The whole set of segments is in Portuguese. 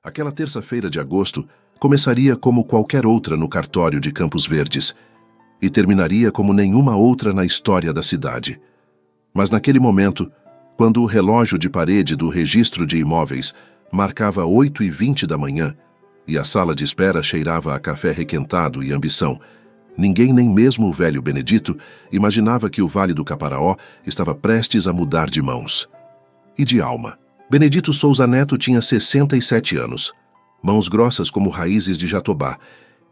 Aquela terça-feira de agosto começaria como qualquer outra no cartório de Campos Verdes e terminaria como nenhuma outra na história da cidade. Mas naquele momento, quando o relógio de parede do registro de imóveis marcava 8h20 da manhã e a sala de espera cheirava a café requentado e ambição, ninguém, nem mesmo o velho Benedito, imaginava que o Vale do Caparaó estava prestes a mudar de mãos. E de alma. Benedito Souza Neto tinha 67 anos, mãos grossas como raízes de jatobá,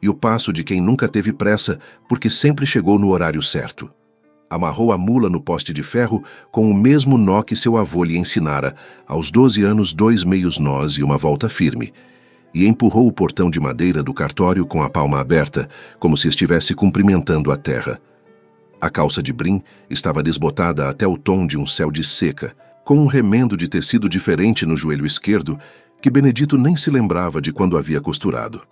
e o passo de quem nunca teve pressa porque sempre chegou no horário certo. Amarrou a mula no poste de ferro com o mesmo nó que seu avô lhe ensinara, aos 12 anos 2 meios nós e uma volta firme, e empurrou o portão de madeira do cartório com a palma aberta, como se estivesse cumprimentando a terra. A calça de brim estava desbotada até o tom de um céu de seca, com um remendo de tecido diferente no joelho esquerdo que Benedito nem se lembrava de quando havia costurado.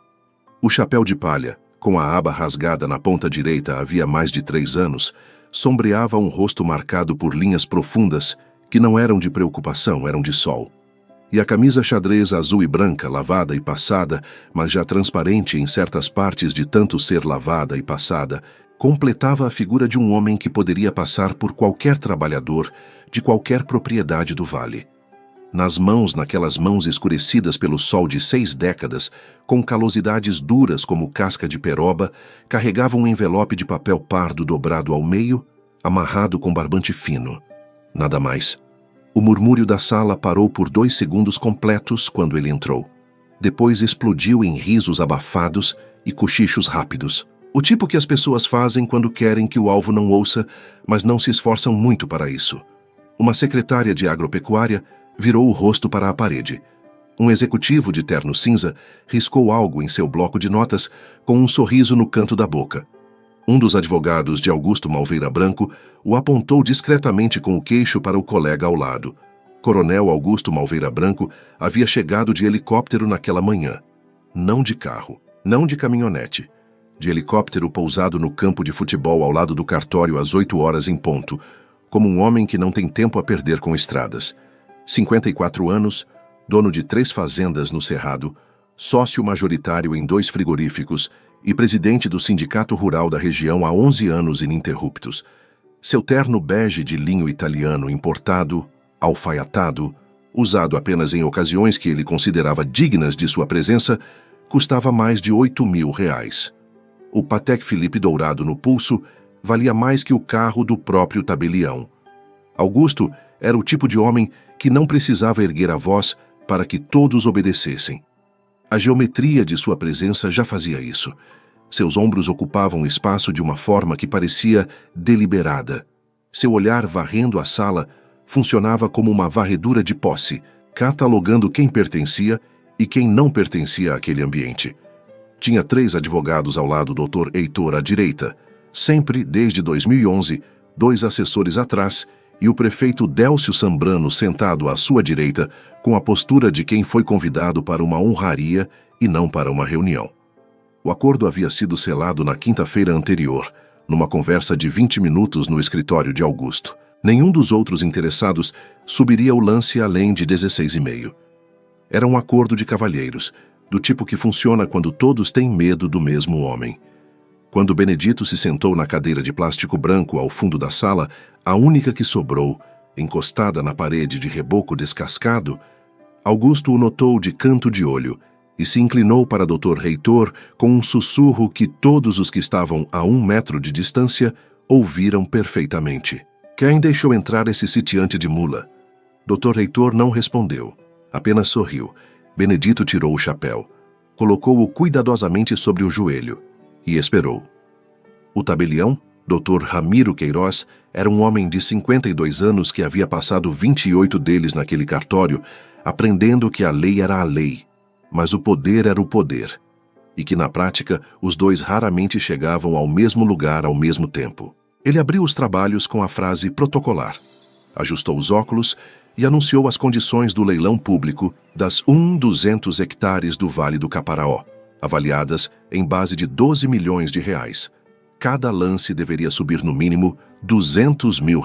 O chapéu de palha, com a aba rasgada na ponta direita havia mais de 3 anos, sombreava um rosto marcado por linhas profundas que não eram de preocupação, eram de sol. E a camisa xadrez azul e branca, lavada e passada, mas já transparente em certas partes de tanto ser lavada e passada, completava a figura de um homem que poderia passar por qualquer trabalhador de qualquer propriedade do vale. Nas mãos, naquelas mãos escurecidas pelo sol de 6 décadas, com calosidades duras como casca de peroba, carregava um envelope de papel pardo dobrado ao meio, amarrado com barbante fino. Nada mais. O murmúrio da sala parou por 2 segundos completos quando ele entrou. Depois explodiu em risos abafados e cochichos rápidos. O tipo que as pessoas fazem quando querem que o alvo não ouça, mas não se esforçam muito para isso. Uma secretária de agropecuária virou o rosto para a parede. Um executivo de terno cinza riscou algo em seu bloco de notas com um sorriso no canto da boca. Um dos advogados de Augusto Malveira Branco o apontou discretamente com o queixo para o colega ao lado. Coronel Augusto Malveira Branco havia chegado de helicóptero naquela manhã. Não de carro, não de caminhonete. De helicóptero pousado no campo de futebol ao lado do cartório às 8 horas em ponto, como um homem que não tem tempo a perder com estradas. 54 anos, dono de 3 fazendas no Cerrado, sócio majoritário em 2 frigoríficos e presidente do Sindicato Rural da região há 11 anos ininterruptos. Seu terno bege de linho italiano importado, alfaiatado, usado apenas em ocasiões que ele considerava dignas de sua presença, custava mais de R$8.000. O Patek Philippe dourado no pulso valia mais que o carro do próprio tabelião. Augusto era o tipo de homem que não precisava erguer a voz para que todos obedecessem. A geometria de sua presença já fazia isso. Seus ombros ocupavam o espaço de uma forma que parecia deliberada. Seu olhar varrendo a sala funcionava como uma varredura de posse, catalogando quem pertencia e quem não pertencia àquele ambiente. Tinha 3 advogados ao lado do Dr. Heitor à direita, sempre, desde 2011, 2 assessores atrás e o prefeito Délcio Sambrano sentado à sua direita, com a postura de quem foi convidado para uma honraria e não para uma reunião. O acordo havia sido selado na quinta-feira anterior, numa conversa de 20 minutos no escritório de Augusto. Nenhum dos outros interessados subiria o lance além de 16,5. Era um acordo de cavalheiros, do tipo que funciona quando todos têm medo do mesmo homem. Quando Benedito se sentou na cadeira de plástico branco ao fundo da sala, a única que sobrou, encostada na parede de reboco descascado, Augusto o notou de canto de olho e se inclinou para Dr. Heitor com um sussurro que todos os que estavam a 1 metro de distância ouviram perfeitamente. Quem deixou entrar esse sitiante de mula? Dr. Heitor não respondeu, apenas sorriu. Benedito tirou o chapéu, colocou-o cuidadosamente sobre o joelho e esperou. O tabelião, Dr. Ramiro Queiroz, era um homem de 52 anos que havia passado 28 deles naquele cartório, aprendendo que a lei era a lei, mas o poder era o poder, e que na prática os dois raramente chegavam ao mesmo lugar ao mesmo tempo. Ele abriu os trabalhos com a frase protocolar, ajustou os óculos e anunciou as condições do leilão público das 200 hectares do Vale do Caparaó, avaliadas em base de R$12 milhões. Cada lance deveria subir no mínimo R$200 mil.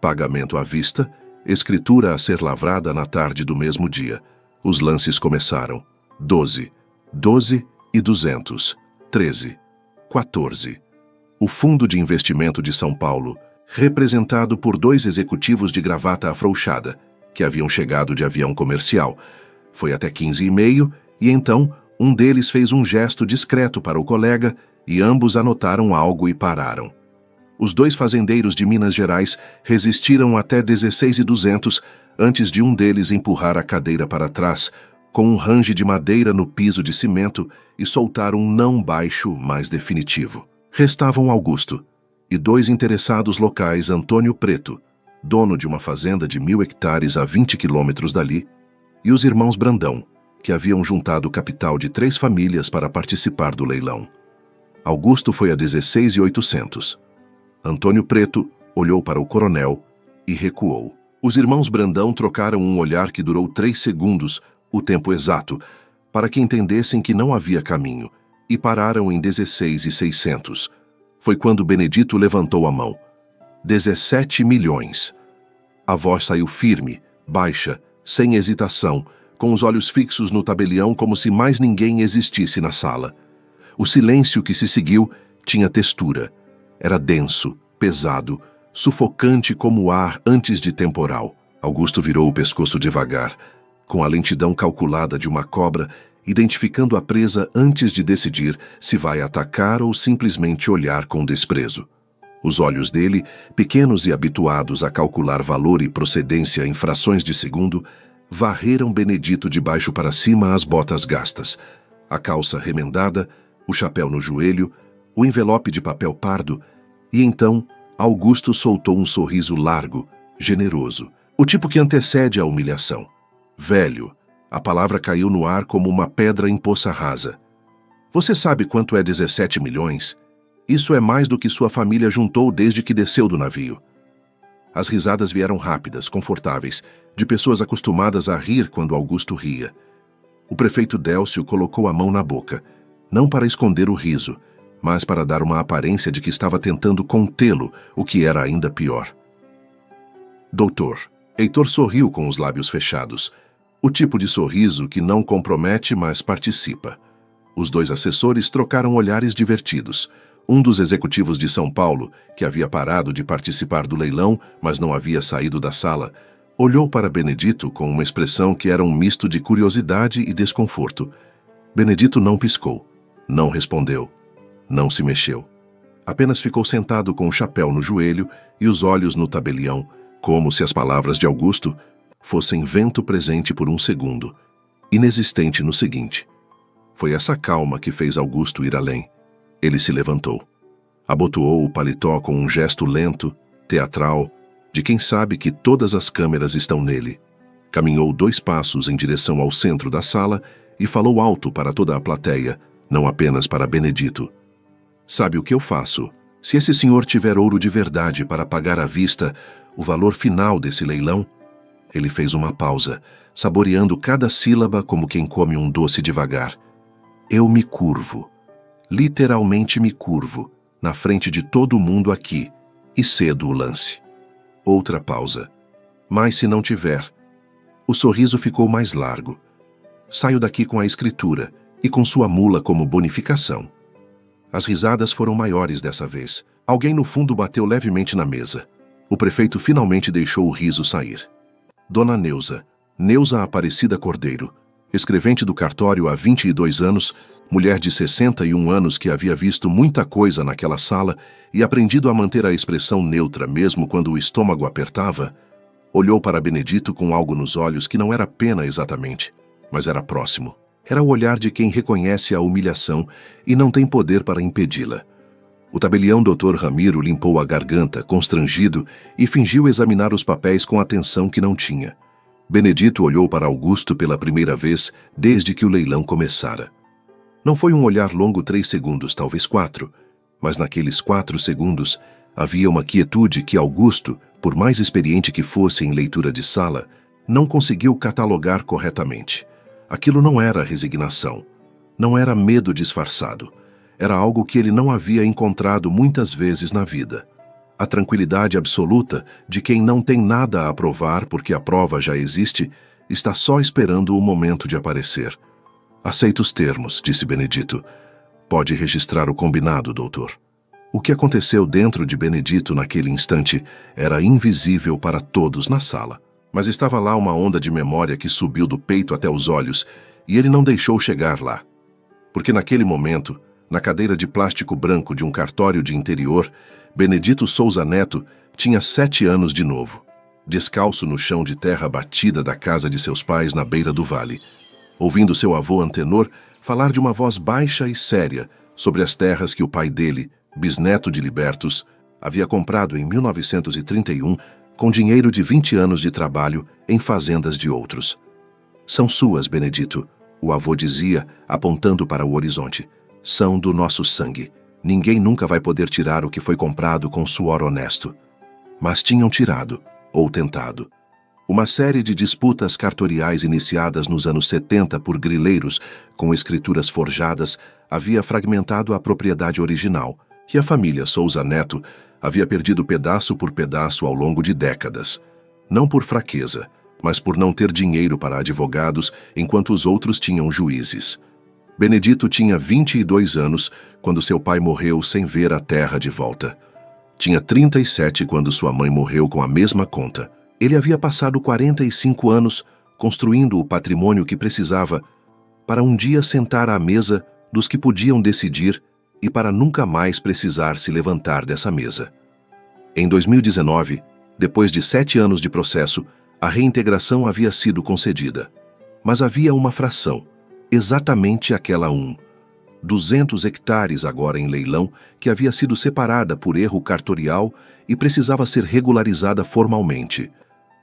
Pagamento à vista, escritura a ser lavrada na tarde do mesmo dia. Os lances começaram. 12, 12 e 200, 13, 14. O Fundo de Investimento de São Paulo, representado por 2 executivos de gravata afrouxada, que haviam chegado de avião comercial, foi até 15,5 e então um deles fez um gesto discreto para o colega e ambos anotaram algo e pararam. Os 2 fazendeiros de Minas Gerais resistiram até 16,200 antes de um deles empurrar a cadeira para trás, com um range de madeira no piso de cimento e soltar um não baixo mais definitivo. Restavam Augusto e 2 interessados locais, Antônio Preto, dono de uma fazenda de 1.000 hectares a 20 quilômetros dali, e os irmãos Brandão, que haviam juntado capital de 3 famílias para participar do leilão. Augusto foi a 16,800. Antônio Preto olhou para o coronel e recuou. Os irmãos Brandão trocaram um olhar que durou 3 segundos, o tempo exato, para que entendessem que não havia caminho, e pararam em 16,600. Foi quando Benedito levantou a mão. 17 milhões. A voz saiu firme, baixa, sem hesitação, com os olhos fixos no tabelião como se mais ninguém existisse na sala. O silêncio que se seguiu tinha textura. Era denso, pesado, sufocante como o ar antes de temporal. Augusto virou o pescoço devagar, com a lentidão calculada de uma cobra, identificando a presa antes de decidir se vai atacar ou simplesmente olhar com desprezo. Os olhos dele, pequenos e habituados a calcular valor e procedência em frações de segundo, varreram Benedito de baixo para cima as botas gastas, a calça remendada, o chapéu no joelho, o envelope de papel pardo, e então Augusto soltou um sorriso largo, generoso, o tipo que antecede a humilhação. Velho, a palavra caiu no ar como uma pedra em poça rasa. Você sabe quanto é 17 milhões? Isso é mais do que sua família juntou desde que desceu do navio. As risadas vieram rápidas, confortáveis, de pessoas acostumadas a rir quando Augusto ria. O prefeito Délcio colocou a mão na boca, não para esconder o riso, mas para dar uma aparência de que estava tentando contê-lo, o que era ainda pior. Doutor, Heitor sorriu com os lábios fechados, o tipo de sorriso que não compromete, mas participa. Os 2 assessores trocaram olhares divertidos. Um dos executivos de São Paulo, que havia parado de participar do leilão, mas não havia saído da sala, olhou para Benedito com uma expressão que era um misto de curiosidade e desconforto. Benedito não piscou, não respondeu, não se mexeu. Apenas ficou sentado com o chapéu no joelho e os olhos no tabelião, como se as palavras de Augusto fossem vento presente por um segundo, inexistente no seguinte. Foi essa calma que fez Augusto ir além. Ele se levantou. Abotoou o paletó com um gesto lento, teatral, de quem sabe que todas as câmeras estão nele. Caminhou 2 passos em direção ao centro da sala e falou alto para toda a plateia, não apenas para Benedito. Sabe o que eu faço? Se esse senhor tiver ouro de verdade para pagar à vista o valor final desse leilão... Ele fez uma pausa, saboreando cada sílaba como quem come um doce devagar. Eu me curvo, literalmente me curvo, na frente de todo mundo aqui, e cedo o lance. Outra pausa. Mas se não tiver... O sorriso ficou mais largo. Saio daqui com a escritura e com sua mula como bonificação. As risadas foram maiores dessa vez. Alguém no fundo bateu levemente na mesa. O prefeito finalmente deixou o riso sair. Dona Neuza Aparecida Cordeiro, escrevente do cartório há 22 anos, mulher de 61 anos que havia visto muita coisa naquela sala e aprendido a manter a expressão neutra mesmo quando o estômago apertava, olhou para Benedito com algo nos olhos que não era pena exatamente, mas era próximo. Era o olhar de quem reconhece a humilhação e não tem poder para impedi-la. O tabelião Dr. Ramiro limpou a garganta, constrangido, e fingiu examinar os papéis com atenção que não tinha. Benedito olhou para Augusto pela primeira vez desde que o leilão começara. Não foi um olhar longo 3 segundos, talvez 4, mas naqueles 4 segundos havia uma quietude que Augusto, por mais experiente que fosse em leitura de sala, não conseguiu catalogar corretamente. Aquilo não era resignação, não era medo disfarçado. Era algo que ele não havia encontrado muitas vezes na vida. A tranquilidade absoluta de quem não tem nada a provar porque a prova já existe Está só esperando o momento de aparecer. Aceito os termos, disse Benedito. Pode registrar o combinado, doutor. O que aconteceu dentro de Benedito naquele instante era invisível para todos na sala. Mas estava lá uma onda de memória que subiu do peito até os olhos, e ele não deixou chegar lá. Porque naquele momento, na cadeira de plástico branco de um cartório de interior, Benedito Souza Neto tinha 7 anos de novo, descalço no chão de terra batida da casa de seus pais na beira do vale, ouvindo seu avô Antenor falar de uma voz baixa e séria sobre as terras que o pai dele, bisneto de libertos, havia comprado em 1931 com dinheiro de 20 anos de trabalho em fazendas de outros. São suas, Benedito, o avô dizia, apontando para o horizonte. São do nosso sangue. Ninguém nunca vai poder tirar o que foi comprado com suor honesto. Mas tinham tirado, ou tentado. Uma série de disputas cartoriais iniciadas nos anos 70 por grileiros com escrituras forjadas havia fragmentado a propriedade original, e a família Souza Neto havia perdido pedaço por pedaço ao longo de décadas. Não por fraqueza, mas por não ter dinheiro para advogados enquanto os outros tinham juízes. Benedito tinha 22 anos quando seu pai morreu sem ver a terra de volta. Tinha 37 quando sua mãe morreu com a mesma conta. Ele havia passado 45 anos construindo o patrimônio que precisava para um dia sentar à mesa dos que podiam decidir e para nunca mais precisar se levantar dessa mesa. Em 2019, depois de 7 anos de processo, a reintegração havia sido concedida. Mas havia uma fração, exatamente aquela 200 hectares agora em leilão, que havia sido separada por erro cartorial e precisava ser regularizada formalmente.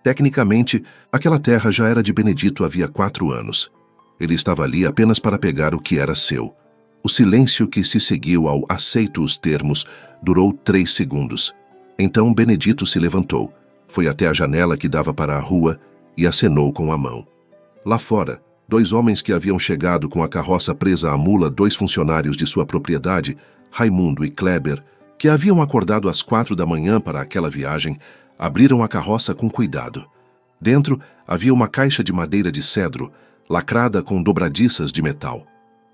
Tecnicamente, aquela terra já era de Benedito havia 4 anos. Ele estava ali apenas para pegar o que era seu. O silêncio que se seguiu ao "aceito os termos" durou 3 segundos. Então Benedito se levantou, foi até a janela que dava para a rua e acenou com a mão. Lá fora, 2 homens que haviam chegado com a carroça presa à mula, 2 funcionários de sua propriedade, Raimundo e Kleber, que haviam acordado às 4 da manhã para aquela viagem, abriram a carroça com cuidado. Dentro havia uma caixa de madeira de cedro, lacrada com dobradiças de metal.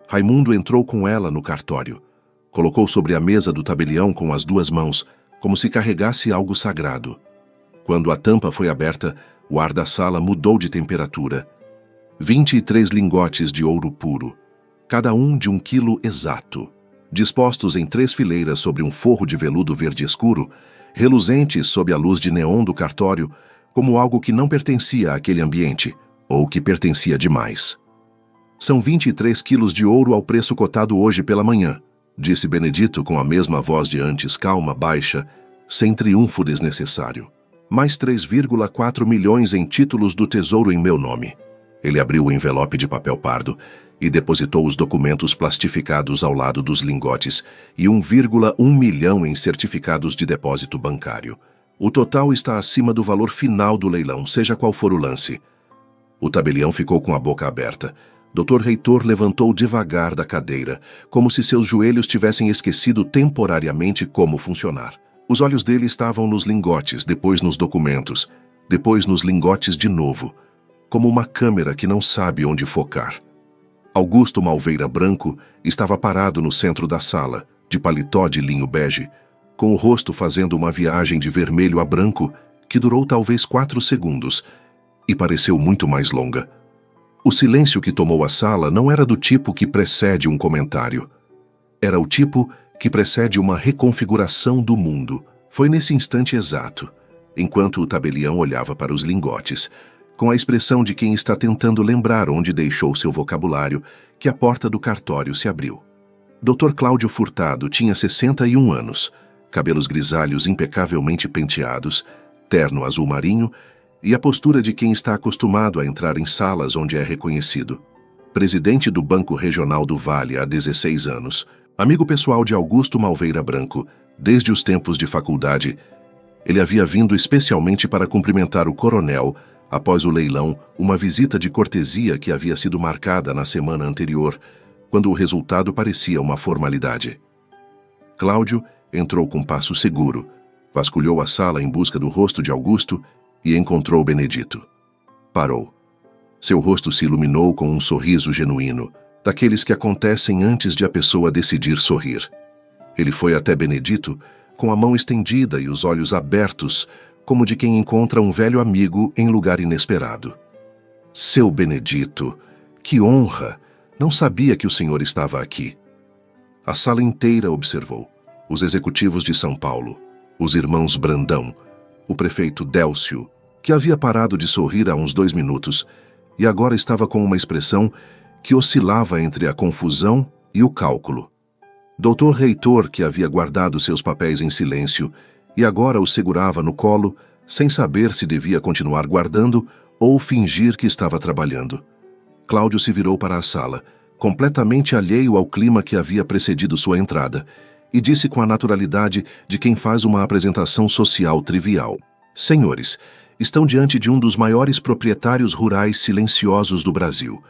Raimundo entrou com ela no cartório. Colocou sobre a mesa do tabelião com as 2 mãos, como se carregasse algo sagrado. Quando a tampa foi aberta, o ar da sala mudou de temperatura. 23 lingotes de ouro puro, cada um de 1 quilo exato, dispostos em 3 fileiras sobre um forro de veludo verde escuro, reluzentes sob a luz de neon do cartório, como algo que não pertencia àquele ambiente, ou que pertencia demais. São 23 quilos de ouro ao preço cotado hoje pela manhã, disse Benedito com a mesma voz de antes, calma, baixa, sem triunfo desnecessário. Mais 3,4 milhões em títulos do Tesouro em meu nome. Ele abriu o envelope de papel pardo e depositou os documentos plastificados ao lado dos lingotes e 1,1 milhão em certificados de depósito bancário. O total está acima do valor final do leilão, seja qual for o lance. O tabelião ficou com a boca aberta. Dr. Reitor levantou devagar da cadeira, como se seus joelhos tivessem esquecido temporariamente como funcionar. Os olhos dele estavam nos lingotes, depois nos documentos, depois nos lingotes de novo, como uma câmera que não sabe onde focar. Augusto Malveira Branco estava parado no centro da sala, de paletó de linho bege, com o rosto fazendo uma viagem de vermelho a branco que durou talvez 4 segundos e pareceu muito mais longa. O silêncio que tomou a sala não era do tipo que precede um comentário. Era o tipo que precede uma reconfiguração do mundo. Foi nesse instante exato, enquanto o tabelião olhava para os lingotes, com a expressão de quem está tentando lembrar onde deixou seu vocabulário, que a porta do cartório se abriu. Dr. Cláudio Furtado tinha 61 anos, cabelos grisalhos impecavelmente penteados, terno azul marinho e a postura de quem está acostumado a entrar em salas onde é reconhecido. Presidente do Banco Regional do Vale há 16 anos, amigo pessoal de Augusto Malveira Branco, desde os tempos de faculdade, ele havia vindo especialmente para cumprimentar o coronel após o leilão, uma visita de cortesia que havia sido marcada na semana anterior, quando o resultado parecia uma formalidade. Cláudio entrou com passo seguro, vasculhou a sala em busca do rosto de Augusto e encontrou Benedito. Parou. Seu rosto se iluminou com um sorriso genuíno, daqueles que acontecem antes de a pessoa decidir sorrir. Ele foi até Benedito, com a mão estendida e os olhos abertos, como de quem encontra um velho amigo em lugar inesperado. Seu Benedito, que honra! Não sabia que o senhor estava aqui. A sala inteira observou. Os executivos de São Paulo, os irmãos Brandão, o prefeito Délcio, que havia parado de sorrir há uns 2 minutos e agora estava com uma expressão que oscilava entre a confusão e o cálculo. Doutor Reitor, que havia guardado seus papéis em silêncio e agora os segurava no colo, sem saber se devia continuar guardando ou fingir que estava trabalhando. Cláudio se virou para a sala, completamente alheio ao clima que havia precedido sua entrada, e disse com a naturalidade de quem faz uma apresentação social trivial: Senhores, estão diante de um dos maiores proprietários rurais silenciosos do Brasil.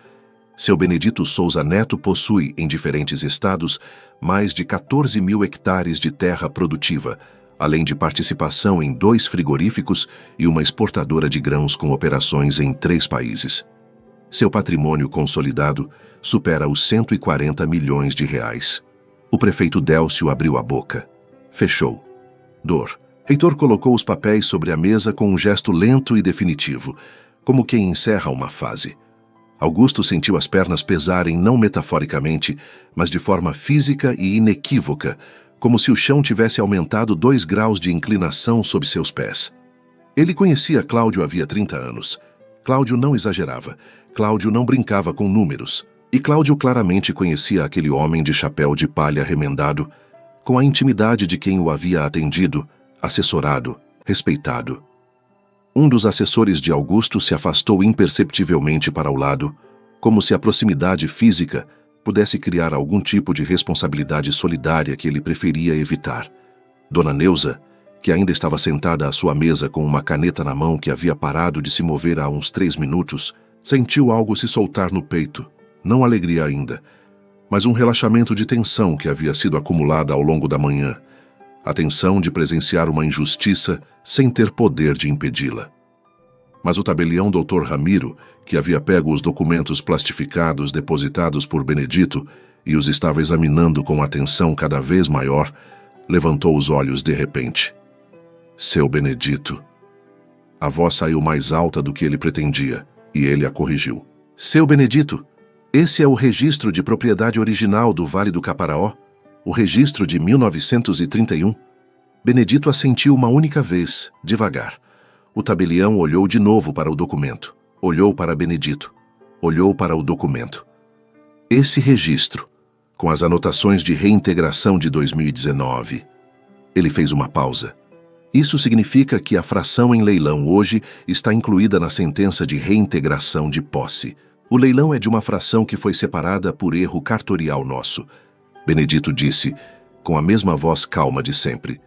Seu Benedito Souza Neto possui, em diferentes estados, mais de 14.000 hectares de terra produtiva, além de participação em 2 frigoríficos e uma exportadora de grãos com operações em 3 países. Seu patrimônio consolidado supera os 140 milhões de reais. O prefeito Délcio abriu a boca. Fechou. Dor. Reitor colocou os papéis sobre a mesa com um gesto lento e definitivo, como quem encerra uma fase. Augusto sentiu as pernas pesarem não metaforicamente, mas de forma física e inequívoca, como se o chão tivesse aumentado 2 graus de inclinação sob seus pés. Ele conhecia Cláudio havia 30 anos. Cláudio não exagerava. Cláudio não brincava com números. E Cláudio claramente conhecia aquele homem de chapéu de palha remendado, com a intimidade de quem o havia atendido, assessorado, respeitado. Um dos assessores de Augusto se afastou imperceptivelmente para o lado, como se a proximidade física pudesse criar algum tipo de responsabilidade solidária que ele preferia evitar. Dona Neuza, que ainda estava sentada à sua mesa com uma caneta na mão que havia parado de se mover há uns 3 minutos, sentiu algo se soltar no peito, não alegria ainda, mas um relaxamento de tensão que havia sido acumulada ao longo da manhã, a tensão de presenciar uma injustiça sem ter poder de impedi-la. Mas o tabelião Dr. Ramiro, que havia pego os documentos plastificados depositados por Benedito e os estava examinando com atenção cada vez maior, levantou os olhos de repente. Seu Benedito. A voz saiu mais alta do que ele pretendia, e ele a corrigiu. Seu Benedito, esse é o registro de propriedade original do Vale do Caparaó, o registro de 1931. Benedito assentiu uma única vez, devagar. O tabelião olhou de novo para o documento, olhou para Benedito, olhou para o documento. Esse registro, com as anotações de reintegração de 2019. Ele fez uma pausa. Isso significa que a fração em leilão hoje está incluída na sentença de reintegração de posse. O leilão é de uma fração que foi separada por erro cartorial nosso. Benedito disse, com a mesma voz calma de sempre.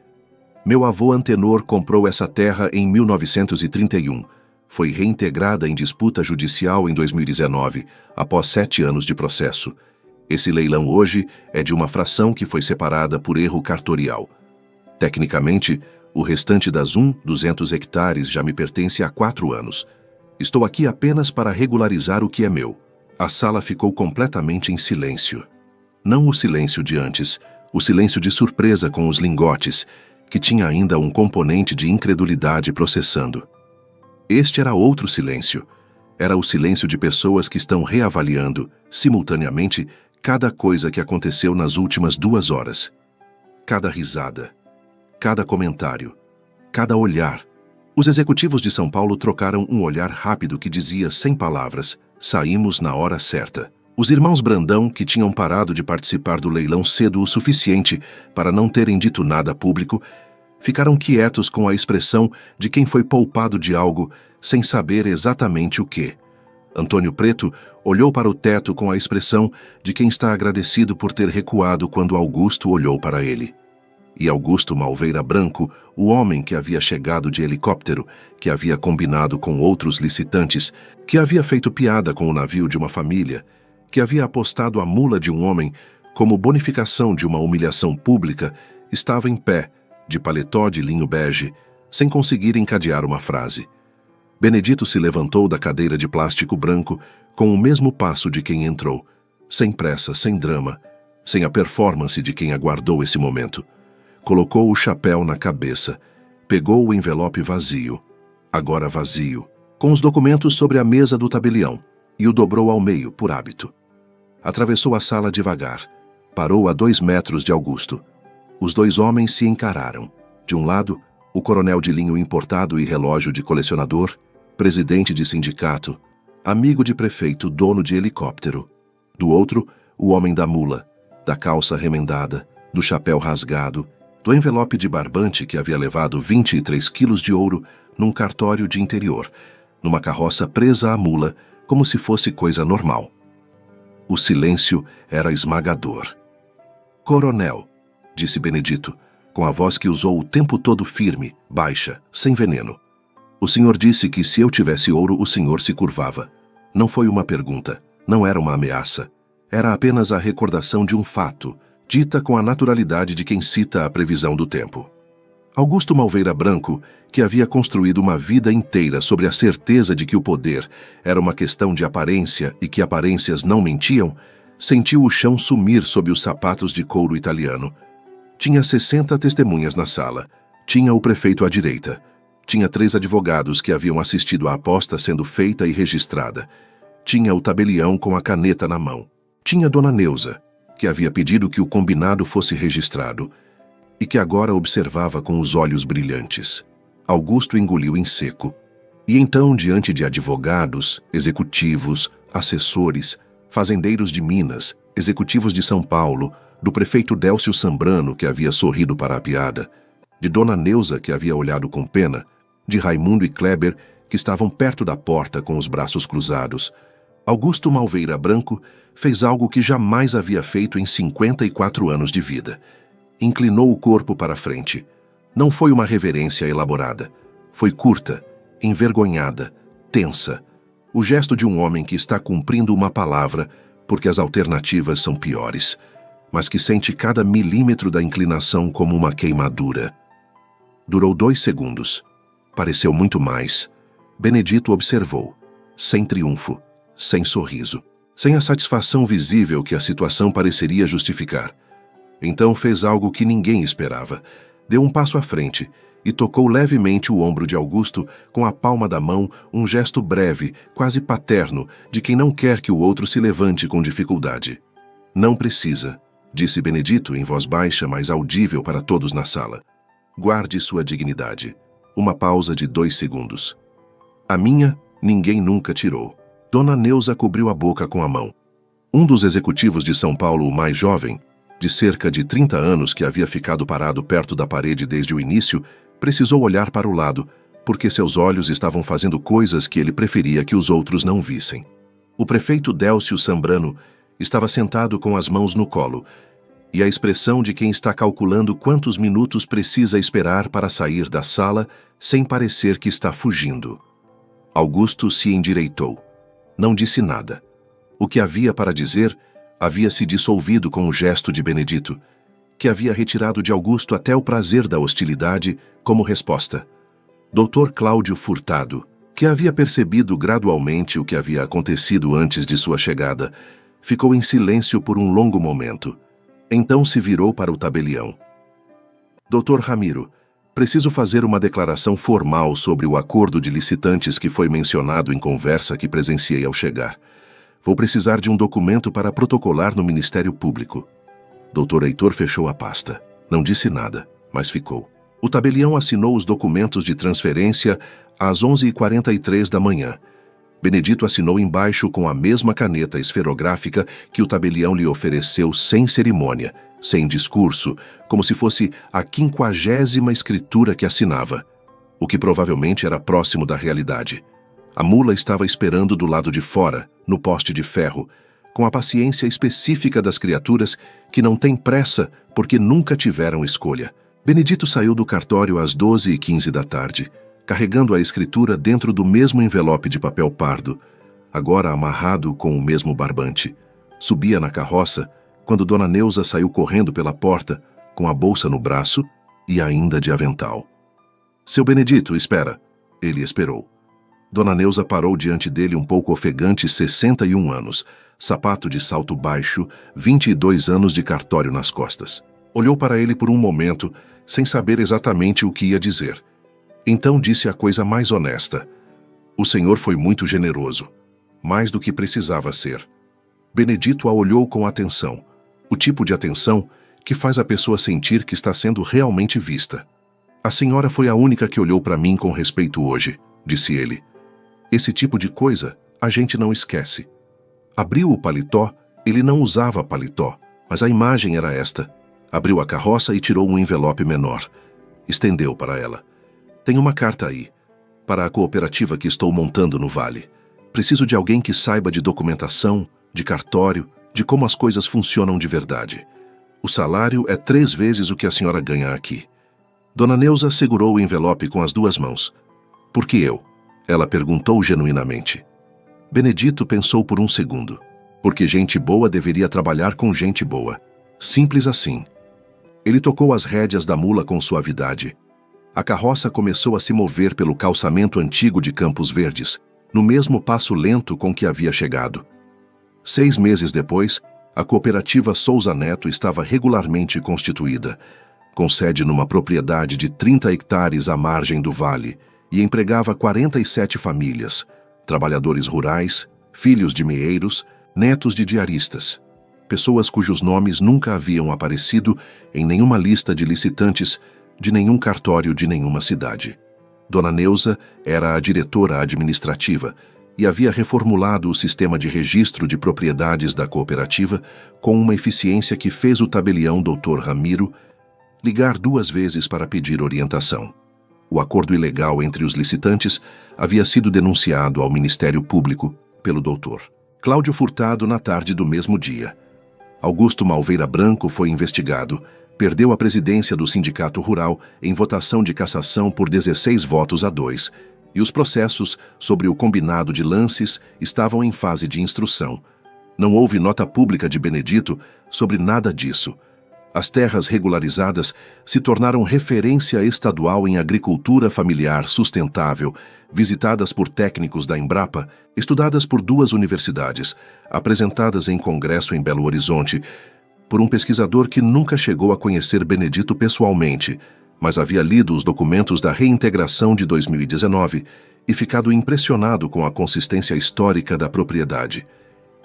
Meu avô Antenor comprou essa terra em 1931. Foi reintegrada em disputa judicial em 2019, após 7 anos de processo. Esse leilão hoje é de uma fração que foi separada por erro cartorial. Tecnicamente, o restante das 200 hectares já me pertence há 4 anos. Estou aqui apenas para regularizar o que é meu. A sala ficou completamente em silêncio. Não o silêncio de antes, o silêncio de surpresa com os lingotes, que tinha ainda um componente de incredulidade processando. Este era outro silêncio. Era o silêncio de pessoas que estão reavaliando, simultaneamente, cada coisa que aconteceu nas últimas 2 horas. Cada risada, cada comentário, cada olhar. Os executivos de São Paulo trocaram um olhar rápido que dizia sem palavras, saímos na hora certa. Os irmãos Brandão, que tinham parado de participar do leilão cedo o suficiente para não terem dito nada público, ficaram quietos com a expressão de quem foi poupado de algo sem saber exatamente o que. Antônio Preto olhou para o teto com a expressão de quem está agradecido por ter recuado quando Augusto olhou para ele. E Augusto Malveira Branco, o homem que havia chegado de helicóptero, que havia combinado com outros licitantes, que havia feito piada com o navio de uma família, que havia apostado a mula de um homem como bonificação de uma humilhação pública, estava em pé, de paletó de linho bege, sem conseguir encadear uma frase. Benedito se levantou da cadeira de plástico branco com o mesmo passo de quem entrou, sem pressa, sem drama, sem a performance de quem aguardou esse momento. Colocou o chapéu na cabeça, pegou o envelope vazio, agora vazio, com os documentos sobre a mesa do tabelião, e o dobrou ao meio, por hábito. Atravessou a sala devagar, parou a 2 metros de Augusto. Os 2 homens se encararam. De um lado, o coronel de linho importado e relógio de colecionador, presidente de sindicato, amigo de prefeito, dono de helicóptero. Do outro, o homem da mula, da calça remendada, do chapéu rasgado, do envelope de barbante que havia levado 23 quilos de ouro num cartório de interior, numa carroça presa à mula, como se fosse coisa normal. O silêncio era esmagador. "Coronel", disse Benedito, com a voz que usou o tempo todo firme, baixa, sem veneno. "O senhor disse que se eu tivesse ouro o senhor se curvava. Não foi uma pergunta, não era uma ameaça. Era apenas a recordação de um fato, dita com a naturalidade de quem cita a previsão do tempo." Augusto Malveira Branco, que havia construído uma vida inteira sobre a certeza de que o poder era uma questão de aparência e que aparências não mentiam, sentiu o chão sumir sob os sapatos de couro italiano. Tinha 60 testemunhas na sala. Tinha o prefeito à direita. Tinha 3 advogados que haviam assistido à aposta sendo feita e registrada. Tinha o tabelião com a caneta na mão. Tinha Dona Neuza, que havia pedido que o combinado fosse registrado e que agora observava com os olhos brilhantes. Augusto engoliu em seco. E então, diante de advogados, executivos, assessores, fazendeiros de Minas, executivos de São Paulo, do prefeito Délcio Sambrano, que havia sorrido para a piada, de Dona Neuza, que havia olhado com pena, de Raimundo e Kleber, que estavam perto da porta com os braços cruzados, Augusto Malveira Branco fez algo que jamais havia feito em 54 anos de vida. Inclinou o corpo para a frente. Não foi uma reverência elaborada. Foi curta, envergonhada, tensa. O gesto de um homem que está cumprindo uma palavra porque as alternativas são piores, mas que sente cada milímetro da inclinação como uma queimadura. Durou 2 segundos. Pareceu muito mais. Benedito observou, sem triunfo, sem sorriso, sem a satisfação visível que a situação pareceria justificar. Então fez algo que ninguém esperava. Deu um passo à frente e tocou levemente o ombro de Augusto com a palma da mão, um gesto breve, quase paterno, de quem não quer que o outro se levante com dificuldade. "Não precisa", disse Benedito em voz baixa, mas audível para todos na sala. "Guarde sua dignidade." Uma pausa de 2 segundos. "A minha, ninguém nunca tirou." Dona Neuza cobriu a boca com a mão. Um dos executivos de São Paulo, o mais jovem, de cerca de 30 anos, que havia ficado parado perto da parede desde o início, precisou olhar para o lado, porque seus olhos estavam fazendo coisas que ele preferia que os outros não vissem. O prefeito Délcio Sambrano estava sentado com as mãos no colo, e a expressão de quem está calculando quantos minutos precisa esperar para sair da sala sem parecer que está fugindo. Augusto se endireitou. Não disse nada. O que havia para dizer havia se dissolvido com o gesto de Benedito, que havia retirado de Augusto até o prazer da hostilidade como resposta. Dr. Cláudio Furtado, que havia percebido gradualmente o que havia acontecido antes de sua chegada, ficou em silêncio por um longo momento. Então se virou para o tabelião. "Dr. Ramiro, preciso fazer uma declaração formal sobre o acordo de licitantes que foi mencionado em conversa que presenciei ao chegar. Vou precisar de um documento para protocolar no Ministério Público." Dr. Heitor fechou a pasta. Não disse nada, mas ficou. O tabelião assinou os documentos de transferência às 11h43 da manhã. Benedito assinou embaixo com a mesma caneta esferográfica que o tabelião lhe ofereceu sem cerimônia, sem discurso, como se fosse a 50ª escritura que assinava, o que provavelmente era próximo da realidade. A mula estava esperando do lado de fora, no poste de ferro, com a paciência específica das criaturas que não têm pressa porque nunca tiveram escolha. Benedito saiu do cartório às 12h15 da tarde, carregando a escritura dentro do mesmo envelope de papel pardo, agora amarrado com o mesmo barbante. Subia na carroça quando Dona Neuza saiu correndo pela porta, com a bolsa no braço e ainda de avental. "Seu Benedito, espera." Ele esperou. Dona Neuza parou diante dele um pouco ofegante, 61 anos, sapato de salto baixo, 22 anos de cartório nas costas. Olhou para ele por um momento, sem saber exatamente o que ia dizer. Então disse a coisa mais honesta. O senhor foi muito generoso, mais do que precisava ser. Benedito a olhou com atenção, o tipo de atenção que faz a pessoa sentir que está sendo realmente vista. A senhora foi a única que olhou para mim com respeito hoje, disse ele. Esse tipo de coisa a gente não esquece. Abriu o paletó, ele não usava paletó, mas a imagem era esta. Abriu a carroça e tirou um envelope menor. Estendeu para ela. Tem uma carta aí, para a cooperativa que estou montando no Vale. Preciso de alguém que saiba de documentação, de cartório, de como as coisas funcionam de verdade. O salário é 3 vezes o que a senhora ganha aqui. Dona Neuza segurou o envelope com as 2 mãos. Por que eu? Ela perguntou genuinamente. Benedito pensou por um segundo. Porque gente boa deveria trabalhar com gente boa. Simples assim. Ele tocou as rédeas da mula com suavidade. A carroça começou a se mover pelo calçamento antigo de Campos Verdes, no mesmo passo lento com que havia chegado. 6 meses depois, a cooperativa Souza Neto estava regularmente constituída, com sede numa propriedade de 30 hectares à margem do vale, e empregava 47 famílias, trabalhadores rurais, filhos de meeiros, netos de diaristas, pessoas cujos nomes nunca haviam aparecido em nenhuma lista de licitantes de nenhum cartório de nenhuma cidade. Dona Neuza era a diretora administrativa e havia reformulado o sistema de registro de propriedades da cooperativa com uma eficiência que fez o tabelião Dr. Ramiro ligar 2 vezes para pedir orientação. O acordo ilegal entre os licitantes havia sido denunciado ao Ministério Público pelo Dr. Cláudio Furtado na tarde do mesmo dia. Augusto Malveira Branco foi investigado, perdeu a presidência do Sindicato Rural em votação de cassação por 16 votos a 2, e os processos sobre o combinado de lances estavam em fase de instrução. Não houve nota pública de Benedito sobre nada disso. As terras regularizadas se tornaram referência estadual em agricultura familiar sustentável, visitadas por técnicos da Embrapa, estudadas por 2 universidades, apresentadas em congresso em Belo Horizonte, por um pesquisador que nunca chegou a conhecer Benedito pessoalmente, mas havia lido os documentos da reintegração de 2019 e ficado impressionado com a consistência histórica da propriedade.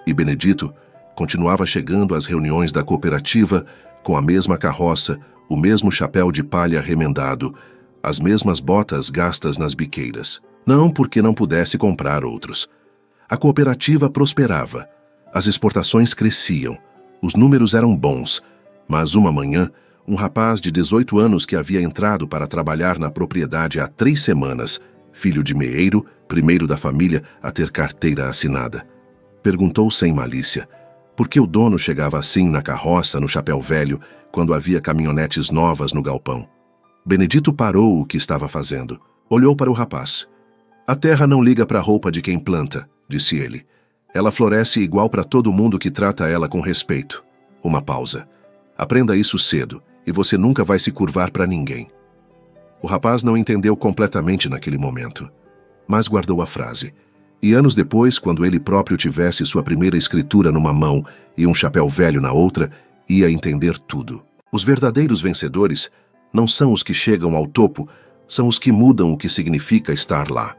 E Benedito continuava chegando às reuniões da cooperativa com a mesma carroça, o mesmo chapéu de palha remendado, as mesmas botas gastas nas biqueiras. Não porque não pudesse comprar outros. A cooperativa prosperava, as exportações cresciam, os números eram bons, mas uma manhã, um rapaz de 18 anos que havia entrado para trabalhar na propriedade há 3 semanas, filho de meeiro, primeiro da família a ter carteira assinada, perguntou sem malícia por que o dono chegava assim na carroça, no chapéu velho, quando havia caminhonetes novas no galpão. Benedito parou o que estava fazendo. Olhou para o rapaz. A terra não liga para a roupa de quem planta, disse ele. Ela floresce igual para todo mundo que trata ela com respeito. Uma pausa. Aprenda isso cedo, e você nunca vai se curvar para ninguém. O rapaz não entendeu completamente naquele momento, mas guardou a frase. E anos depois, quando ele próprio tivesse sua primeira escritura numa mão e um chapéu velho na outra, ia entender tudo. Os verdadeiros vencedores não são os que chegam ao topo, são os que mudam o que significa estar lá.